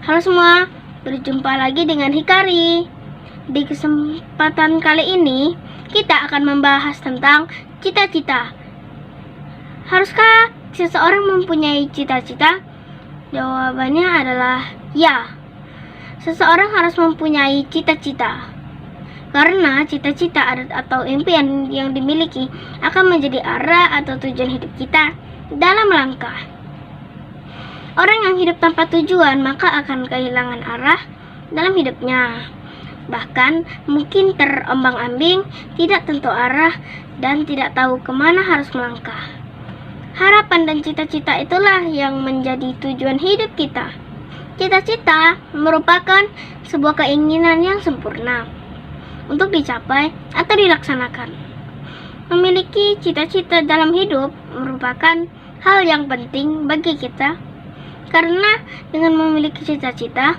Halo semua, berjumpa lagi dengan Hikari. Di kesempatan kali ini, kita akan membahas tentang cita-cita. Haruskah seseorang mempunyai cita-cita? Jawabannya adalah ya. Seseorang harus mempunyai cita-cita. Karena cita-cita atau impian yang dimiliki akan menjadi arah atau tujuan hidup kita dalam melangkah. Orang yang hidup tanpa tujuan maka akan kehilangan arah dalam hidupnya. Bahkan mungkin terombang-ambing, tidak tentu arah, dan tidak tahu kemana harus melangkah. Harapan dan cita-cita itulah yang menjadi tujuan hidup kita. Cita-cita merupakan sebuah keinginan yang sempurna untuk dicapai atau dilaksanakan. Memiliki cita-cita dalam hidup merupakan hal yang penting bagi kita. Karena dengan memiliki cita-cita,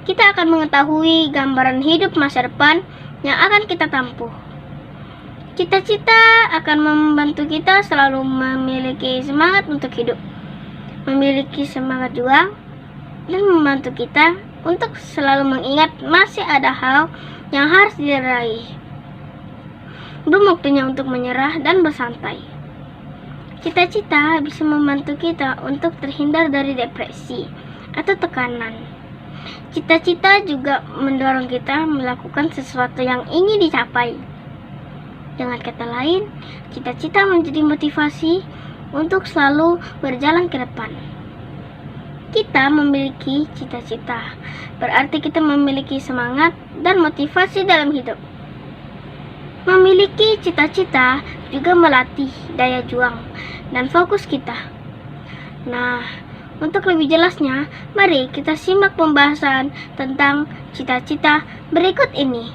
kita akan mengetahui gambaran hidup masa depan yang akan kita tempuh. Cita-cita akan membantu kita selalu memiliki semangat untuk hidup, memiliki semangat juang, dan membantu kita untuk selalu mengingat masih ada hal yang harus diraih. Belum waktunya untuk menyerah dan bersantai. Cita-cita bisa membantu kita untuk terhindar dari depresi atau tekanan. Cita-cita juga mendorong kita melakukan sesuatu yang ingin dicapai. Dengan kata lain, cita-cita menjadi motivasi untuk selalu berjalan ke depan. Kita memiliki cita-cita, berarti kita memiliki semangat dan motivasi dalam hidup. Memiliki cita-cita juga melatih daya juang dan fokus kita. Nah, untuk lebih jelasnya, mari kita simak pembahasan tentang cita-cita berikut ini.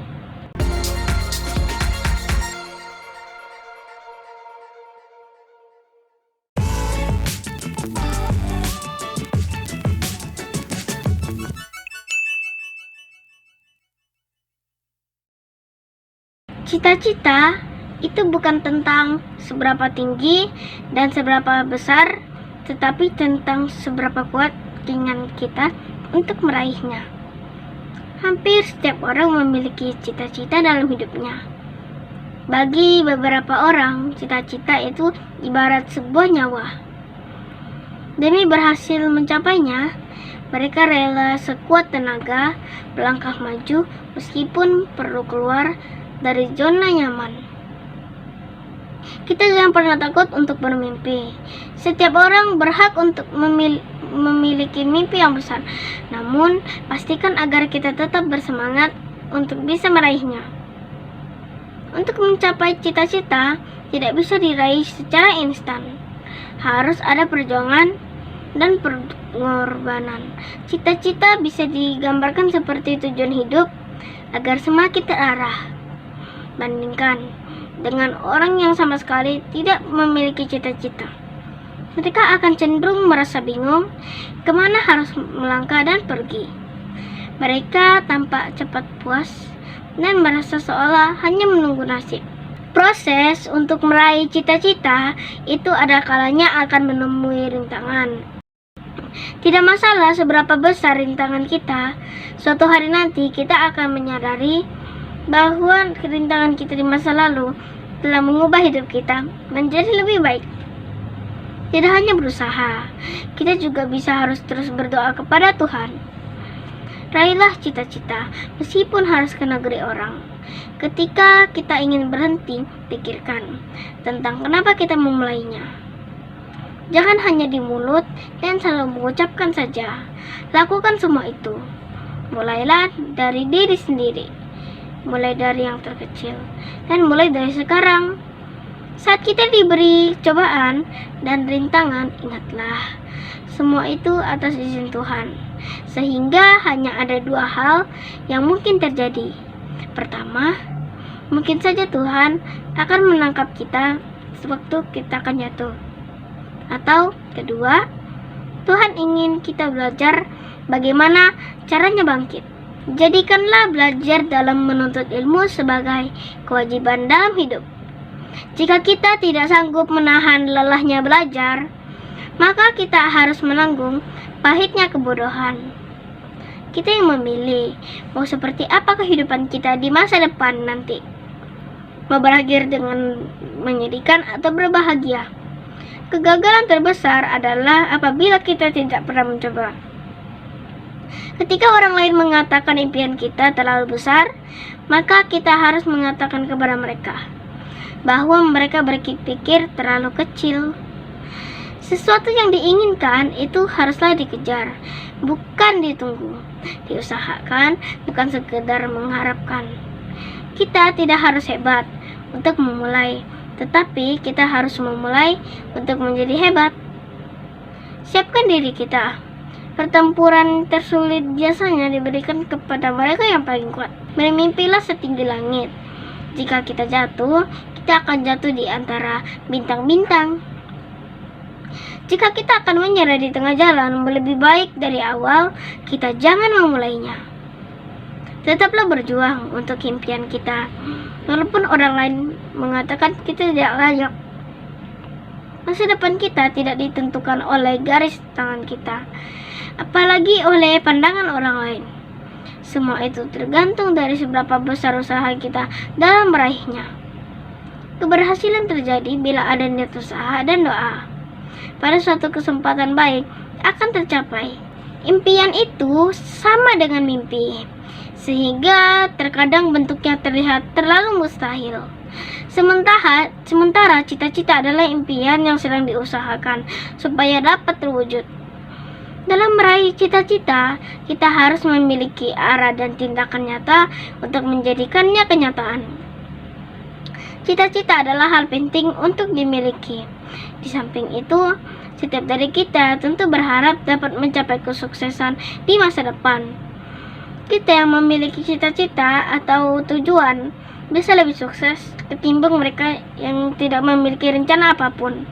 Cita-cita itu bukan tentang seberapa tinggi dan seberapa besar, tetapi tentang seberapa kuat keinginan kita untuk meraihnya. Hampir setiap orang memiliki cita-cita dalam hidupnya. Bagi beberapa orang, cita-cita itu ibarat sebuah nyawa. Demi berhasil mencapainya, mereka rela sekuat tenaga melangkah maju meskipun perlu keluar dari zona nyaman. Kita jangan pernah takut untuk bermimpi. Setiap orang berhak untuk memiliki mimpi yang besar. Namun, pastikan agar kita tetap bersemangat untuk bisa meraihnya. Untuk mencapai cita-cita, tidak bisa diraih secara instan. Harus ada perjuangan dan pengorbanan. Cita-cita bisa digambarkan seperti tujuan hidup agar semakin terarah. Bandingkan dengan orang yang sama sekali tidak memiliki cita-cita. Mereka akan cenderung merasa bingung kemana harus melangkah dan pergi. Mereka tampak cepat puas dan merasa seolah hanya menunggu nasib. Proses untuk meraih cita-cita itu ada kalanya akan menemui rintangan. Tidak masalah seberapa besar rintangan kita, suatu hari nanti kita akan menyadari bahwa kerintangan kita di masa lalu telah mengubah hidup kita menjadi lebih baik. Tidak hanya berusaha, kita juga bisa harus terus berdoa kepada Tuhan. Raihlah cita-cita meskipun harus ke negeri orang. Ketika kita ingin berhenti, pikirkan tentang kenapa kita memulainya. Jangan hanya di mulut dan selalu mengucapkan saja. Lakukan semua itu. Mulailah dari diri sendiri. Mulai dari yang terkecil dan mulai dari sekarang. Saat kita diberi cobaan dan rintangan, ingatlah semua itu atas izin Tuhan, sehingga hanya ada dua hal yang mungkin terjadi. Pertama, mungkin saja Tuhan akan menangkap kita sewaktu kita akan jatuh, atau kedua, Tuhan ingin kita belajar bagaimana caranya bangkit. Jadikanlah belajar dalam menuntut ilmu sebagai kewajiban dalam hidup. Jika kita tidak sanggup menahan lelahnya belajar, maka kita harus menanggung pahitnya kebodohan. Kita yang memilih mau seperti apa kehidupan kita di masa depan nanti. Mau berakhir dengan menyedihkan atau berbahagia. Kegagalan terbesar adalah apabila kita tidak pernah mencoba. Ketika orang lain mengatakan impian kita terlalu besar, maka kita harus mengatakan kepada mereka bahwa mereka berpikir terlalu kecil. Sesuatu yang diinginkan itu haruslah dikejar, bukan ditunggu. Diusahakan, bukan sekedar mengharapkan. Kita tidak harus hebat untuk memulai, tetapi kita harus memulai untuk menjadi hebat. Siapkan diri kita. Pertempuran tersulit biasanya diberikan kepada mereka yang paling kuat. Bermimpilah setinggi langit. Jika kita jatuh, kita akan jatuh di antara bintang-bintang. Jika kita akan menyerah di tengah jalan, lebih baik dari awal kita jangan memulainya. Tetaplah berjuang untuk impian kita, walaupun orang lain mengatakan kita tidak layak. Masa depan kita tidak ditentukan oleh garis tangan kita, apalagi oleh pandangan orang lain. Semua itu tergantung dari seberapa besar usaha kita dalam meraihnya. Keberhasilan terjadi bila ada niat usaha dan doa. Pada suatu kesempatan baik akan tercapai. Impian itu sama dengan mimpi, sehingga terkadang bentuknya terlihat terlalu mustahil. Sementara cita-cita adalah impian yang sedang diusahakan supaya dapat terwujud. Dalam meraih cita-cita, kita harus memiliki arah dan tindakan nyata untuk menjadikannya kenyataan. Cita-cita adalah hal penting untuk dimiliki. Di samping itu, setiap dari kita tentu berharap dapat mencapai kesuksesan di masa depan. Kita yang memiliki cita-cita atau tujuan bisa lebih sukses ketimbang mereka yang tidak memiliki rencana apapun.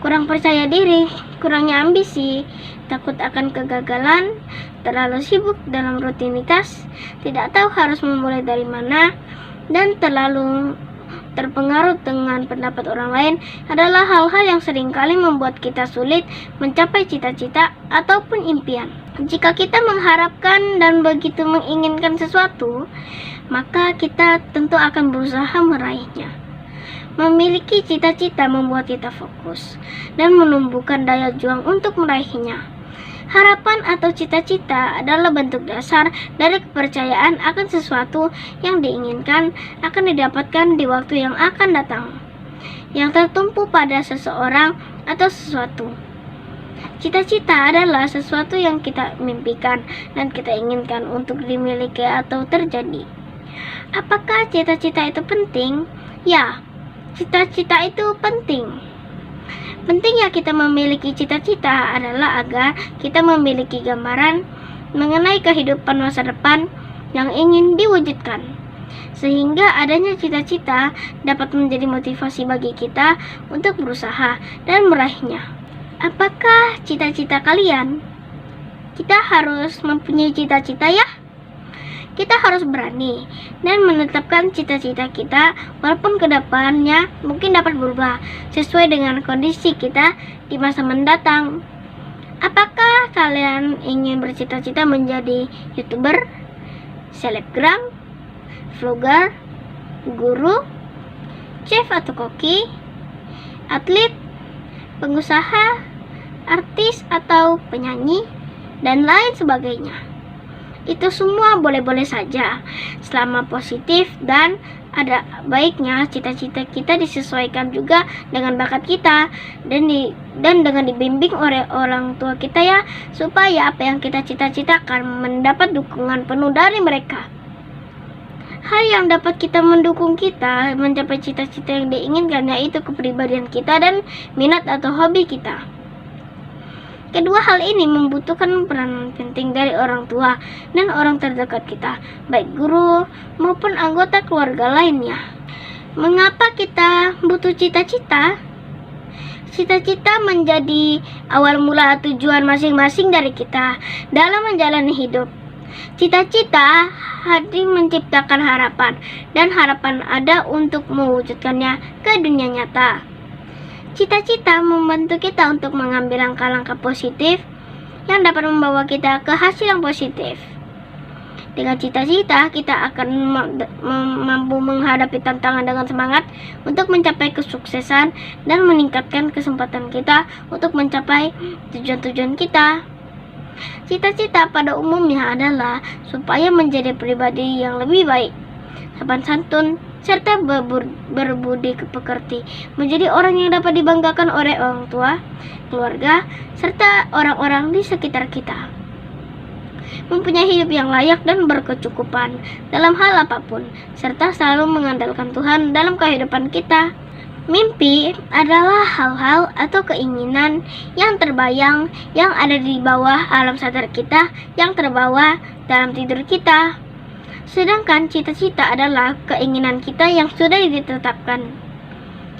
Kurang percaya diri, kurangnya ambisi, takut akan kegagalan, terlalu sibuk dalam rutinitas, tidak tahu harus memulai dari mana, dan terlalu terpengaruh dengan pendapat orang lain adalah hal-hal yang seringkali membuat kita sulit mencapai cita-cita ataupun impian. Jika kita mengharapkan dan begitu menginginkan sesuatu, maka kita tentu akan berusaha meraihnya. Memiliki cita-cita membuat kita fokus dan menumbuhkan daya juang untuk meraihnya. Harapan atau cita-cita adalah bentuk dasar dari kepercayaan akan sesuatu yang diinginkan akan didapatkan di waktu yang akan datang, yang tertumpu pada seseorang atau sesuatu. Cita-cita adalah sesuatu yang kita mimpikan dan kita inginkan untuk dimiliki atau terjadi. Apakah cita-cita itu penting? Ya, cita-cita itu penting. Pentingnya kita memiliki cita-cita adalah agar kita memiliki gambaran mengenai kehidupan masa depan yang ingin diwujudkan. Sehingga adanya cita-cita dapat menjadi motivasi bagi kita untuk berusaha dan meraihnya. Apakah cita-cita kalian? Kita harus mempunyai cita-cita ya. Kita harus berani dan menetapkan cita-cita kita walaupun kedepannya mungkin dapat berubah sesuai dengan kondisi kita di masa mendatang. Apakah kalian ingin bercita-cita menjadi YouTuber, selebgram, vlogger, guru, chef atau koki, atlet, pengusaha, artis atau penyanyi, dan lain sebagainya? Itu semua boleh-boleh saja selama positif dan ada baiknya. Cita-cita kita disesuaikan juga dengan bakat kita dan dengan dibimbing oleh orang tua kita ya, supaya apa yang kita cita-citakan mendapat dukungan penuh dari mereka. Hal yang dapat kita mendukung kita mencapai cita-cita yang diinginkan yaitu kepribadian kita dan minat atau hobi kita. Kedua hal ini membutuhkan peran penting dari orang tua dan orang terdekat kita, baik guru maupun anggota keluarga lainnya. Mengapa kita butuh cita-cita? Cita-cita menjadi awal mula tujuan masing-masing dari kita dalam menjalani hidup. Cita-cita hadir menciptakan harapan, dan harapan ada untuk mewujudkannya ke dunia nyata. Cita-cita membantu kita untuk mengambil langkah-langkah positif yang dapat membawa kita ke hasil yang positif. Dengan cita-cita, kita akan mampu menghadapi tantangan dengan semangat untuk mencapai kesuksesan dan meningkatkan kesempatan kita untuk mencapai tujuan-tujuan kita. Cita-cita pada umumnya adalah supaya menjadi pribadi yang lebih baik, sopan santun, serta berbudi pekerti, menjadi orang yang dapat dibanggakan oleh orang tua, keluarga, serta orang-orang di sekitar kita. Mempunyai hidup yang layak dan berkecukupan dalam hal apapun, serta selalu mengandalkan Tuhan dalam kehidupan kita. Mimpi adalah hal-hal atau keinginan yang terbayang yang ada di bawah alam sadar kita yang terbawa dalam tidur kita. Sedangkan cita-cita adalah keinginan kita yang sudah ditetapkan.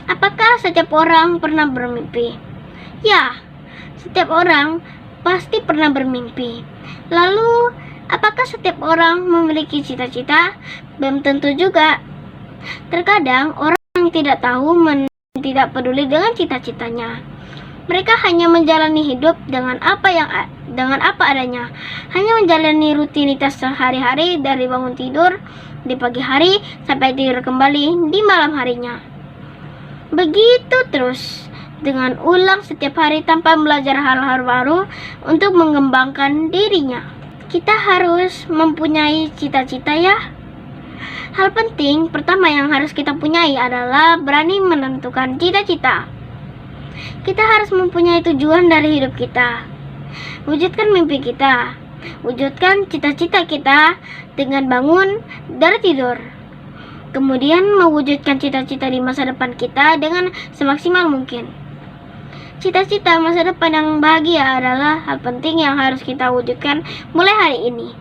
Apakah setiap orang pernah bermimpi? Ya, setiap orang pasti pernah bermimpi. Lalu, apakah setiap orang memiliki cita-cita? Belum tentu juga. Terkadang orang yang tidak tahu tidak peduli dengan cita-citanya. Mereka hanya menjalani hidup dengan apa adanya. Hanya menjalani rutinitas sehari-hari dari bangun tidur di pagi hari sampai tidur kembali di malam harinya. Begitu terus dengan ulang setiap hari tanpa belajar hal-hal baru untuk mengembangkan dirinya. Kita harus mempunyai cita-cita ya. Hal penting pertama yang harus kita punyai adalah berani menentukan cita-cita. Kita harus mempunyai tujuan dari hidup kita. Wujudkan mimpi kita. Wujudkan cita-cita kita dengan bangun dari tidur. Kemudian mewujudkan cita-cita di masa depan kita dengan semaksimal mungkin. Cita-cita masa depan yang bahagia adalah hal penting yang harus kita wujudkan mulai hari ini.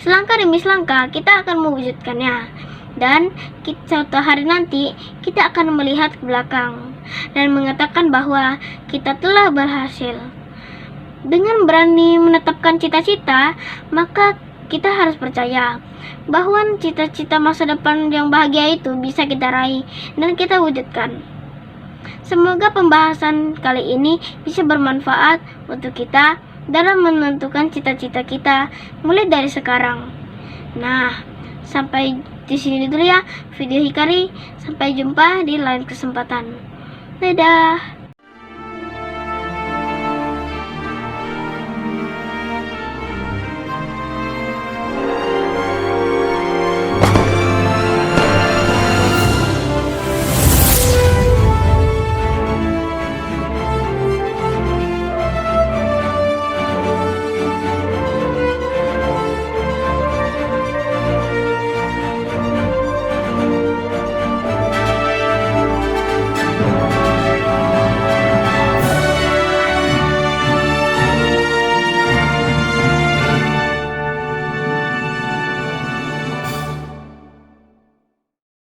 Selangkah demi selangkah kita akan mewujudkannya. Dan suatu hari nanti kita akan melihat ke belakang dan mengatakan bahwa kita telah berhasil. Dengan berani menetapkan cita-cita, maka kita harus percaya bahwa cita-cita masa depan yang bahagia itu bisa kita raih dan kita wujudkan. Semoga pembahasan kali ini bisa bermanfaat untuk kita dalam menentukan cita-cita kita mulai dari sekarang. Nah, sampai di sini dulu ya video Hikari. Sampai jumpa di lain kesempatan. Dadah.